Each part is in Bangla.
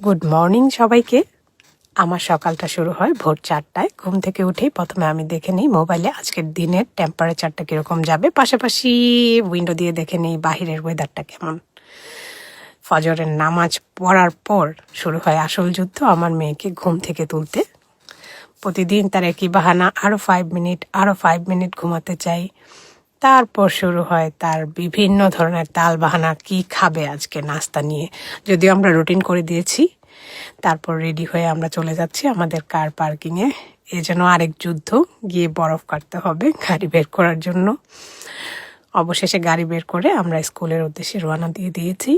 গুড মর্নিং সবাইকে। আমার সকালটা শুরু হয় ভোর 4টায়। ঘুম থেকে উঠেই প্রথমে আমি দেখে নিই মোবাইলে আজকের দিনের টেম্পারেচারটা কীরকম যাবে, পাশাপাশি উইন্ডো দিয়ে দেখে নিই বাহিরের ওয়েদারটা কেমন। ফজরের নামাজ পড়ার পর শুরু হয় আসল যুদ্ধ, আমার মেয়েকে ঘুম থেকে তুলতে। প্রতিদিন তার একই বাহানা, আরও 5 মিনিট ঘুমাতে চাই। তারপর শুরু হয় তার বিভিন্ন ধরনের তাল বাহানা, কি খাবে আজকে নাস্তা নিয়ে, যদিও আমরা রুটিন করে দিয়েছি। তারপর রেডি হয়ে আমরা চলে যাচ্ছি আমাদের কার পার্কিংয়ে। এ যেন আরেক যুদ্ধ, গিয়ে বরফ কাটতে হবে গাড়ি বের করার জন্য। অবশেষে গাড়ি বের করে আমরা স্কুলের উদ্দেশ্যে রওনা দিয়ে দিয়েছি।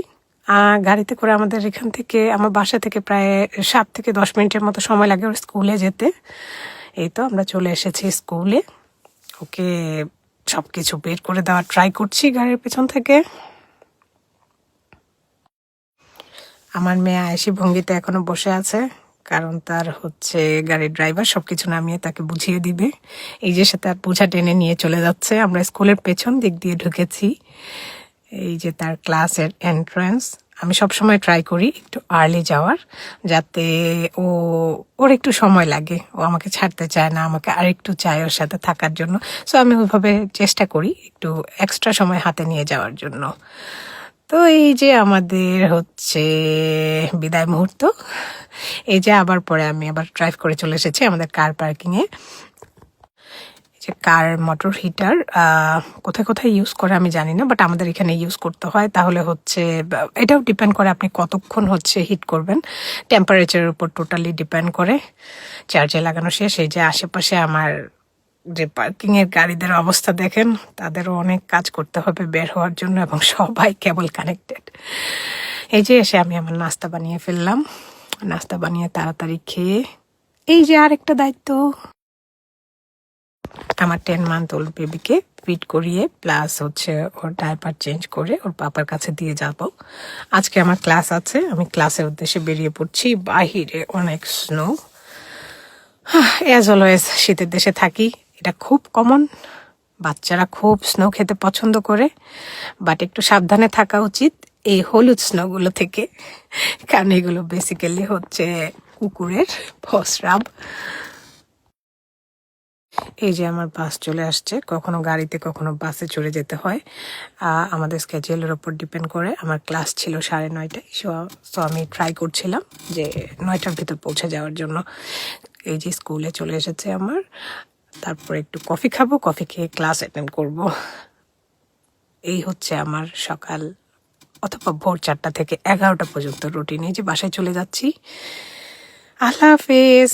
গাড়িতে করে আমাদের এখান থেকে, আমার বাসা থেকে প্রায় 7 থেকে 10 মিনিটের মতো সময় লাগে ওর স্কুলে যেতে। এই তো আমরা চলে এসেছি স্কুলে। ওকে সব কিছু বের করে দেওয়ার ট্রাই করছি গাড়ির পেছন থেকে। আমার মেয়ে আয়েশি ভঙ্গিতে এখনো বসে আছে, কারণ তার গাড়ির ড্রাইভার সব কিছু নামিয়ে তাকে বুঝিয়ে দিবে। এই যে সে তার বোঝা টেনে নিয়ে চলে যাচ্ছে। আমরা স্কুলের পেছন দিক দিয়ে ঢুকেছি। এই যে তার ক্লাসের এন্ট্রান্স। আমি সবসময় ট্রাই করি একটু আর্লি যাওয়ার, যাতে ওর একটু সময় লাগে। ও আমাকে ছাড়তে চায় না, আমাকে আরেকটু চায় ওর সাথে থাকার জন্য। সো আমি ওইভাবে চেষ্টা করি একটু এক্সট্রা সময় হাতে নিয়ে যাওয়ার জন্য। তো এই যে আমাদের বিদায় মুহূর্ত। এই যে আবার পরে আমি আবার ড্রাইভ করে চলে এসেছি আমাদের কার পার্কিংয়ে। যে কার মোটর হিটার কোথায় কোথায় ইউজ করে আমি জানি না, বাট আমাদের এখানে ইউজ করতে হয়। তাহলে এটাও ডিপেন্ড করে আপনি কতক্ষণ হিট করবেন, টেম্পারেচারের উপর টোটালি ডিপেন্ড করে। চার্জে লাগানো শেষ। এই যে আশেপাশে আমার যে পার্কিংয়ের গাড়িদের অবস্থা দেখেন, তাদেরও অনেক কাজ করতে হবে বের হওয়ার জন্য, এবং সবাই কেবল কানেক্টেড। এই যে এসে আমি আমার নাস্তা বানিয়ে ফেললাম। নাস্তা বানিয়ে তাড়াতাড়ি খেয়ে, এই যে আরেকটা দায়িত্ব, আমার 10 মান্থ ওল্ড বেবিকে ফিট করিয়ে প্লাস ওর ডাইপার চেঞ্জ করে ওর পাপার কাছে দিয়ে যাব। আজকে আমার ক্লাস আছে, আমি ক্লাসের উদ্দেশ্যে বেরিয়ে পড়ছি। বাহিরে অনেক স্নো। অ্যাজ অলওয়েজ শীতের দেশে থাকি, এটা খুব কমন। বাচ্চারা খুব স্নো খেতে পছন্দ করে, বাট একটু সাবধানে থাকা উচিত এই হলুদ স্নোগুলো থেকে, কারণ এগুলো বেসিক্যালি কুকুরের প্রস্রাব। এই যে আমার বাস চলে আসছে। কখনো গাড়িতে কখনো বাসে চড়ে যেতে হয়, আমাদের স্কেজুয়ালের ওপর ডিপেন্ড করে। আমার ক্লাস ছিল 9:30টায়, সো আমি ট্রাই করছিলাম যে 9টার ভিতর পৌঁছে যাওয়ার জন্য। এই যে স্কুলে চলে এসেছে আমার। তারপর একটু কফি খাবো, কফি খেয়ে ক্লাস অ্যাটেন্ড করব। এই আমার সকাল অথবা ভোর 4টা থেকে 11টা পর্যন্ত রুটিন। এই যে বাসায় চলে যাচ্ছি। আল্লাহ হাফেজ।